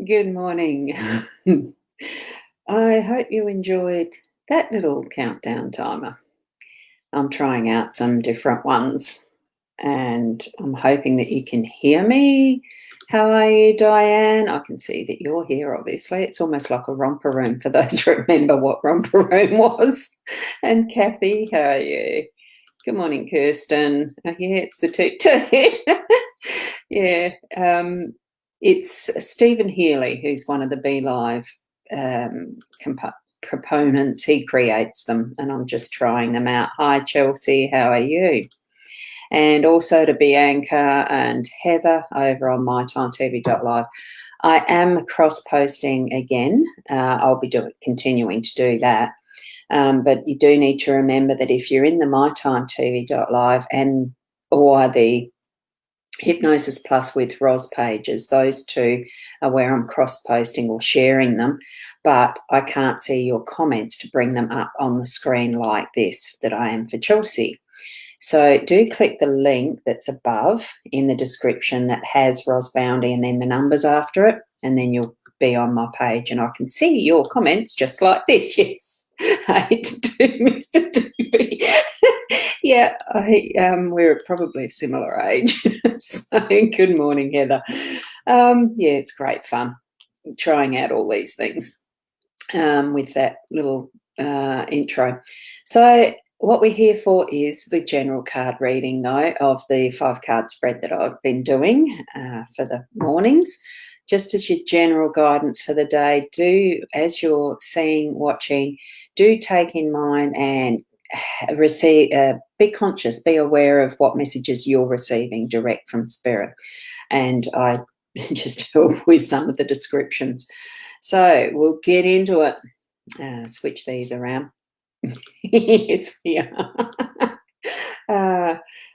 Good morning. I hope you enjoyed that little countdown timer. I'm trying out some different ones and I'm hoping that you can hear me. How are you, Diane? I can see that you're here, obviously. It's almost like a romper room for those who remember what romper room was. And Kathy, how are you? Good morning, Kirsten. Yeah, it's the toot toot. Yeah, it's Stephen Healy, who's one of the Be Live proponents. He creates them, and I'm just trying them out. Hi, Chelsea, how are you? And also to Bianca and Heather over on mytimetv.live. I am cross-posting again. I'll be continuing to do that. But you do need to remember that if you're in the mytimetv.live and or the Hypnosis Plus with Roz pages, those two are where I'm cross-posting or sharing them, but I can't see your comments to bring them up on the screen like this that I am for Chelsea. So do click the link that's above in the description that has Roz Boundy and then the numbers after it, and then you'll be on my page and I can see your comments just like this. Yes, I hate to do Mr. Doobie. Yeah, we're probably a similar age. So good morning, Heather. Yeah, it's great fun trying out all these things with that little intro. So what we're here for is the general card reading, though, of the 5-card spread that I've been doing for the mornings. Just as your general guidance for the day, do, as you're seeing, watching, do take in mind and be conscious, be aware of what messages you're receiving direct from Spirit. And I just help with some of the descriptions. So we'll get into it. Switch these around. Yes, we are.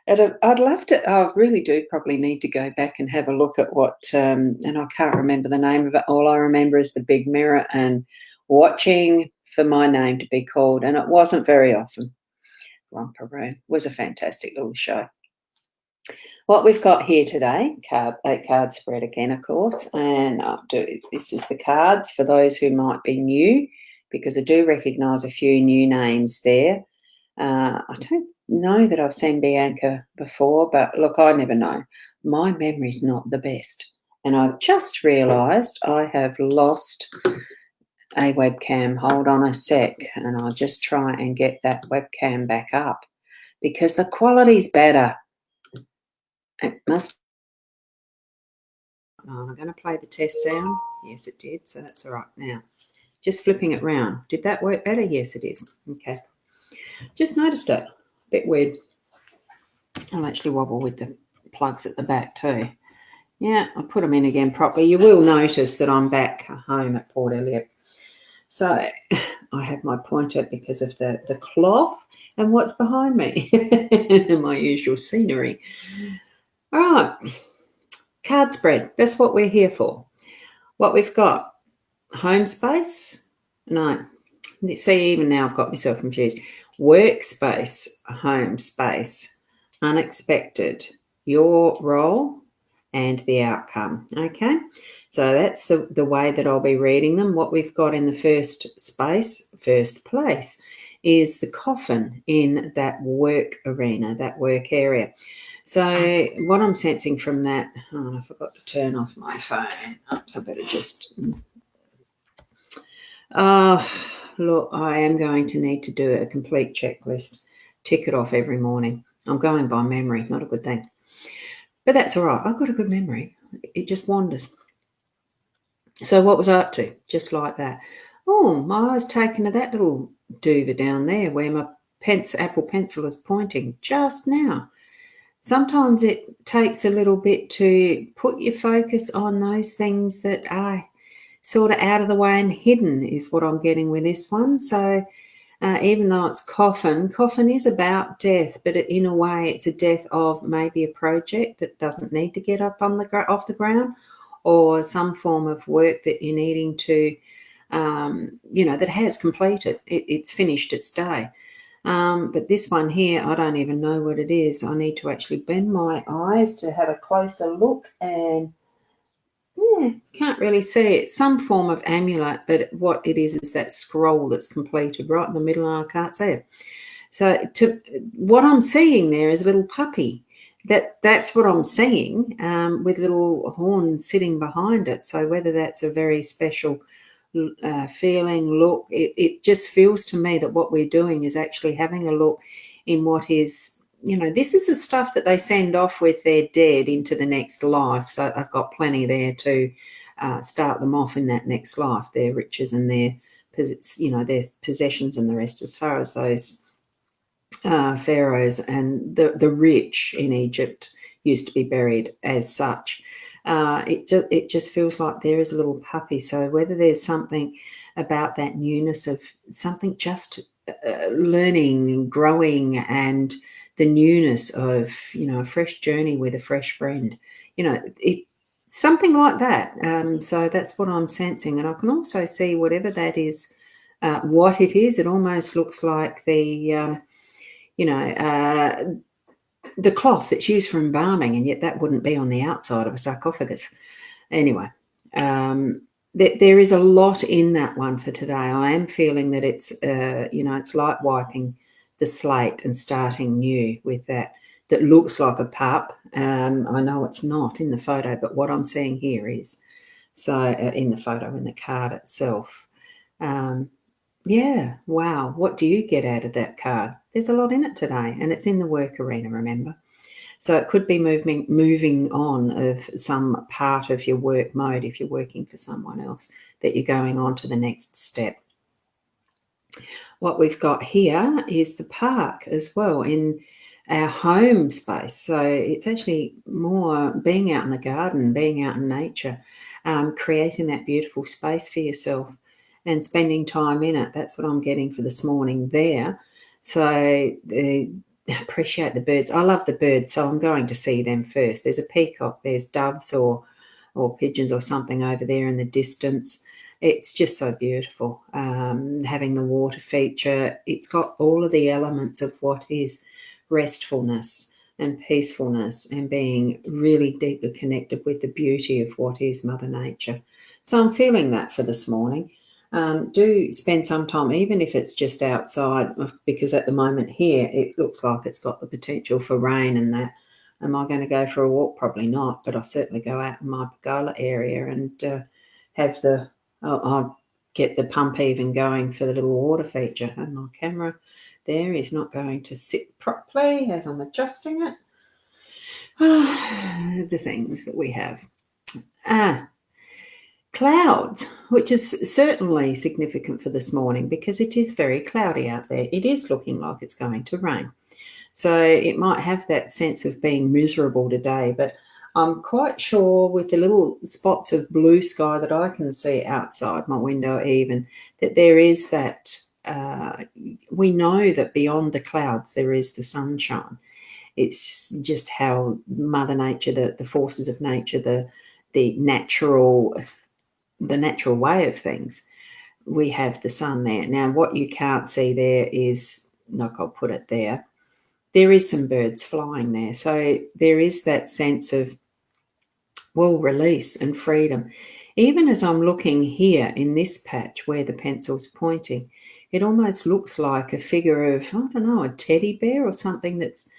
I'd love to. I really do probably need to go back and have a look at what, and I can't remember the name of it. All I remember is the big mirror and watching for my name to be called, and it wasn't very often. Romper Room was a fantastic little show. What we've got here today, 8-card spread again, of course, and this is the cards for those who might be new, because I do recognise a few new names there. I don't know that I've seen Bianca before, but look, I never know. My memory's not the best. And I've just realised I have lost a webcam. Hold on a sec, and I'll just try and get that webcam back up because the quality's better. It must. Oh, I'm going to play the test sound. Yes, it did, so that's all right. Now, just flipping it round. Did that work better? Yes, it is. Okay. Just noticed it. A bit weird. I'll actually wobble with the plugs at the back too. Yeah, I'll put them in again properly. You will notice that I'm back home at Port Elliot. So I have my pointer because of the cloth and what's behind me. My usual scenery. All right. Card spread. That's what we're here for. What we've got. Home space. No. See, even now I've got myself confused. Workspace, home space, unexpected, your role and the outcome. Okay, so that's the way that I'll be reading them. What we've got in the first space, first place, is the coffin in that work arena, that work area. So what I'm sensing from that, I forgot to turn off my phone. So I better just, look, I am going to need to do a complete checklist, tick it off every morning. I'm going by memory, not a good thing. But that's all right. I've got a good memory. It just wanders. So what was I up to? Just like that. Oh, my eye's taken to that little duva down there where my Apple Pencil is pointing just now. Sometimes it takes a little bit to put your focus on those things that are sort of out of the way and hidden is what I'm getting with this one. So even though it's coffin is about death, but in a way it's a death of maybe a project that doesn't need to get up on off the ground, or some form of work that you're needing to, that has completed. It's finished its day. But this one here, I don't even know what it is. I need to actually bend my eyes to have a closer look, and can't really see it. Some form of amulet, but what it is that scroll that's completed right in the middle, and I can't see it. So what I'm seeing there is a little puppy. That's what I'm seeing, with little horns sitting behind it. So whether that's a very special feeling, look, it just feels to me that what we're doing is actually having a look in what is, this is the stuff that they send off with their dead into the next life. So I've got plenty there to start them off in that next life, their riches and their possessions and the rest, as far as those pharaohs and the rich in Egypt used to be buried as such. It just feels like there is a little puppy. So whether there's something about that newness of something just learning and growing, and the newness of a fresh journey with a fresh friend, something like that. So that's what I'm sensing, and I can also see whatever that is, what it is. It almost looks like the cloth that's used for embalming, and yet that wouldn't be on the outside of a sarcophagus. Anyway, there is a lot in that one for today. I am feeling that it's like wiping the slate and starting new with that looks like a pup. I know it's not in the photo, but what I'm seeing here is, so in the photo, in the card itself. Yeah, wow. What do you get out of that card? There's a lot in it today, and it's in the work arena, remember? So it could be moving on of some part of your work mode if you're working for someone else, that you're going on to the next step. What we've got here is the park as well in our home space. So it's actually more being out in the garden, being out in nature, creating that beautiful space for yourself and spending time in it. That's what I'm getting for this morning there. So appreciate the birds. I love the birds, so I'm going to see them first. There's a peacock, there's doves or pigeons or something over there in the distance. It's just so beautiful. Having the water feature, it's got all of the elements of what is restfulness and peacefulness, and being really deeply connected with the beauty of what is Mother Nature. So I'm feeling that for this morning. Do spend some time, even if it's just outside, because at the moment here it looks like it's got the potential for rain and that. Am I going to go for a walk? Probably not, but I'll certainly go out in my pergola area and I'll get the pump even going for the little water feature. And my camera there is not going to sit properly as I'm adjusting it. The things that we have. Clouds, which is certainly significant for this morning because it is very cloudy out there. It is looking like it's going to rain. So it might have that sense of being miserable today, but I'm quite sure with the little spots of blue sky that I can see outside my window even, that there is that, we know that beyond the clouds there is the sunshine. It's just how Mother Nature, the forces of nature, the natural way of things, we have the sun there. Now, what you can't see there is, like I'll put it there is some birds flying there. So there is that sense of, well, release and freedom. Even as I'm looking here in this patch where the pencil's pointing, it almost looks like a figure of, I don't know, a teddy bear or something that's,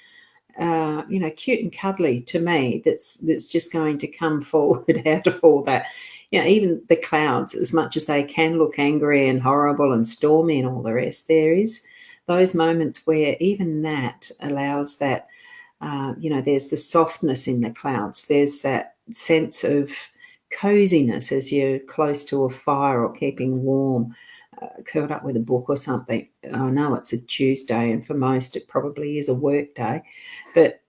cute and cuddly to me, that's just going to come forward out of all that. Even the clouds, as much as they can look angry and horrible and stormy and all the rest, there is those moments where even that allows that, there's the softness in the clouds. There's that sense of coziness as you're close to a fire or keeping warm, curled up with a book or something. I know it's a Tuesday, and for most it probably is a work day, but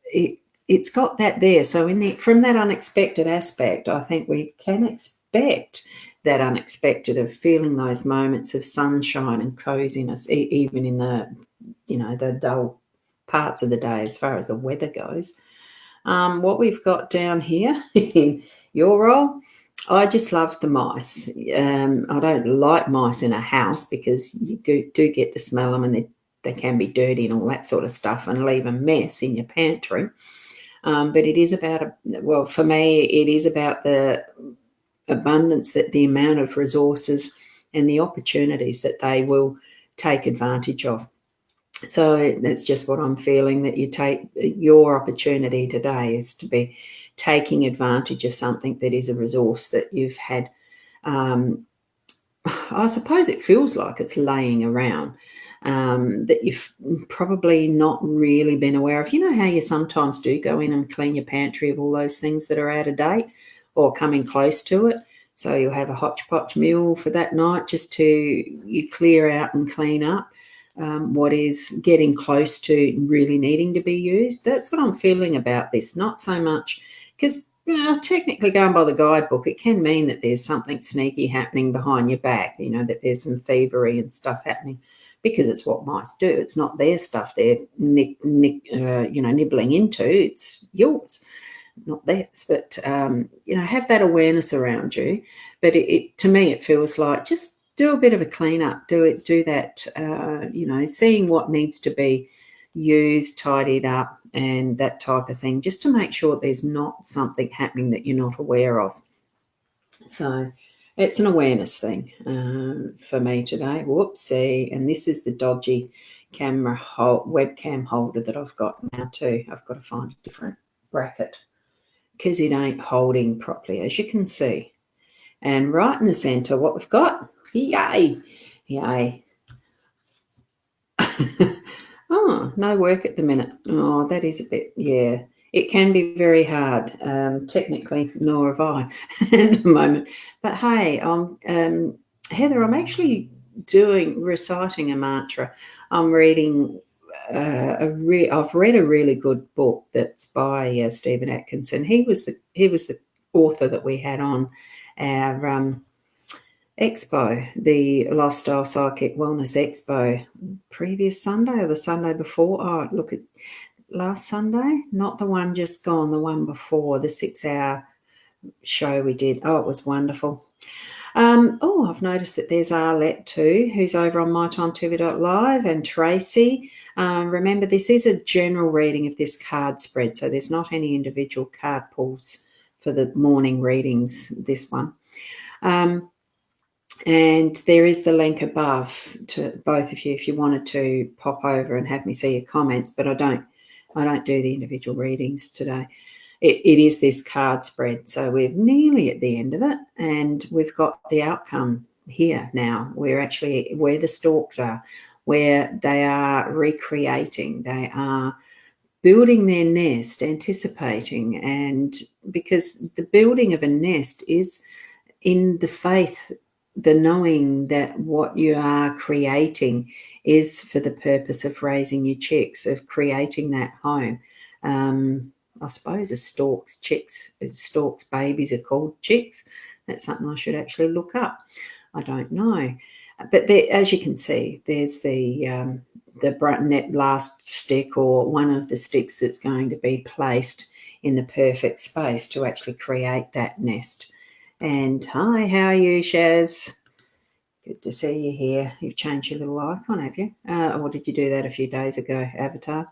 it's got that there. So from that unexpected aspect, I think we can expect that unexpected of feeling those moments of sunshine and coziness, even in the dull parts of the day as far as the weather goes. What we've got down here in your role, I just love the mice. I don't like mice in a house because you do get to smell them, and they can be dirty and all that sort of stuff and leave a mess in your pantry. But it is for me, it is about the abundance, that the amount of resources and the opportunities that they will take advantage of. So that's just what I'm feeling, that you take your opportunity today is to be taking advantage of something that is a resource that you've had. I suppose it feels like it's laying around, that you've probably not really been aware of. You know how you sometimes do go in and clean your pantry of all those things that are out of date or coming close to it? So you'll have a hodgepodge meal for that night just to you clear out and clean up what is getting close to really needing to be used. That's what I'm feeling about this. Not so much because technically, going by the guidebook, it can mean that there's something sneaky happening behind your back, that there's some thievery and stuff happening, because it's what mice do. It's not their stuff they're nibbling into. It's yours, not theirs. But, have that awareness around you. But to me, it feels like just do a bit of a cleanup, do that, seeing what needs to be used, tidied up, and that type of thing, just to make sure there's not something happening that you're not aware of. So it's an awareness thing for me today. Whoopsie. And this is the dodgy webcam holder that I've got now too. I've got to find a different bracket because it ain't holding properly, as you can see. And right in the centre, what we've got, yay. Oh, no work at the minute. Oh, that is a bit, yeah. It can be very hard. Technically, nor have I at the moment. But hey, Heather, I'm actually reciting a mantra. I'm reading I've read a really good book that's by Stephen Atkinson. He was the author that we had on our Expo, the Lifestyle Psychic Wellness Expo, previous Sunday or the Sunday before. Oh, look at last Sunday, not the one just gone, the one before, the 6-hour show we did. Oh, it was wonderful. I've noticed that there's Arlette too, who's over on mytimetv.live, and Tracy. Remember, this is a general reading of this card spread, so there's not any individual card pulls for the morning readings, this one. And there is the link above to both of you if you wanted to pop over and have me see your comments, but I don't do the individual readings today. It is this card spread. So we're nearly at the end of it, and we've got the outcome here now. We're actually where the storks are, where they are recreating. They are building their nest, anticipating, and because the building of a nest is in the faith, the knowing that what you are creating is for the purpose of raising your chicks, of creating that home. I suppose a stork's babies are called chicks. That's something I should actually look up. I don't know. But there, as you can see, there's the net blast stick, or one of the sticks that's going to be placed in the perfect space to actually create that nest. And hi, how are you, Shaz? Good to see you here. You've changed your little icon, have you? Or did you do that a few days ago, Avatar?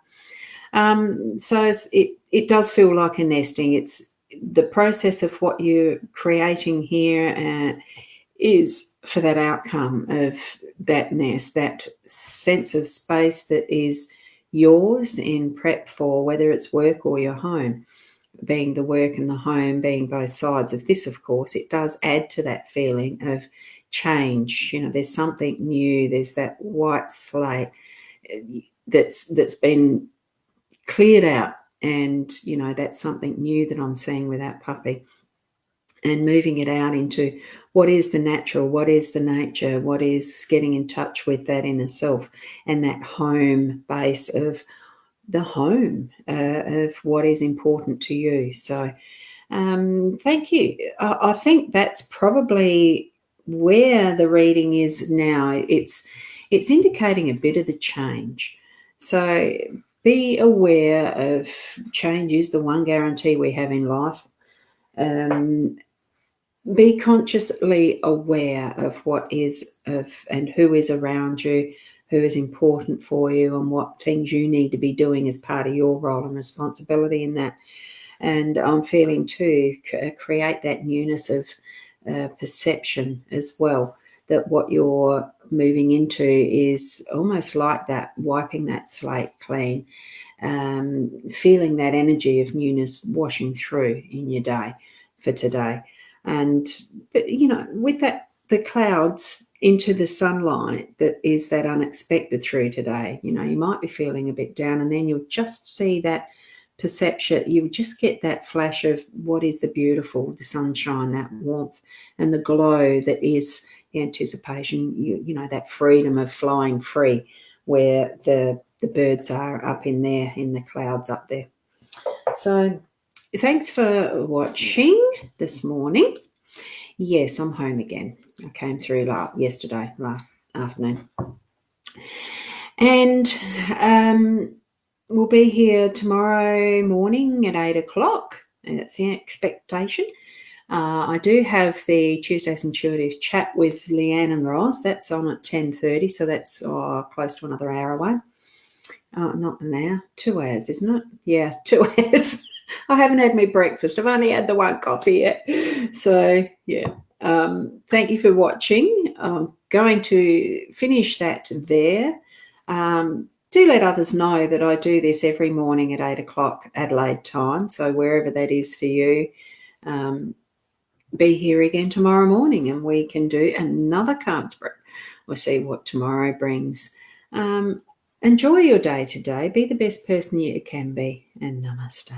So it does feel like a nesting. It's the process of what you're creating here. is for that outcome of that nest, that sense of space that is yours in prep for whether it's work or your home. Being the work and the home being both sides of this, of course, it does add to that feeling of change. There's something new. There's that white slate that's been cleared out, and that's something new that I'm seeing with that puppy, and moving it out into what is the natural, what is the nature, what is getting in touch with that inner self and that home base of the home, of what is important to you. So thank you. I think that's probably where the reading is now. It's indicating a bit of the change. So be aware of change is the one guarantee we have in life. Be consciously aware of what is and who is around you, who is important for you, and what things you need to be doing as part of your role and responsibility in that. And I'm feeling too, create that newness of perception as well, that what you're moving into is almost like that, wiping that slate clean, feeling that energy of newness washing through in your day for today. And, but, with that, the clouds into the sunlight that is that unexpected through today, you might be feeling a bit down, and then you'll just see that perception. You just get that flash of what is the beautiful, the sunshine, that warmth, and the glow that is the anticipation, that freedom of flying free, where the birds are up in there, in the clouds up there. So thanks for watching this morning. Yes, I'm home again. I came through yesterday afternoon. And we'll be here tomorrow morning at 8 o'clock. And that's the expectation. I do have the Tuesday's Intuitive Chat with Leanne and Roz. That's on at 10:30, so that's close to another hour away. Not an hour, 2 hours, isn't it? Yeah, 2 hours. I haven't had my breakfast. I've only had the one coffee yet. So, yeah. Thank you for watching. I'm going to finish that there. Do let others know that I do this every morning at 8 o'clock Adelaide time. So wherever that is for you, be here again tomorrow morning, and we can do another card spread. We'll see what tomorrow brings. Enjoy your day today. Be the best person you can be, and namaste.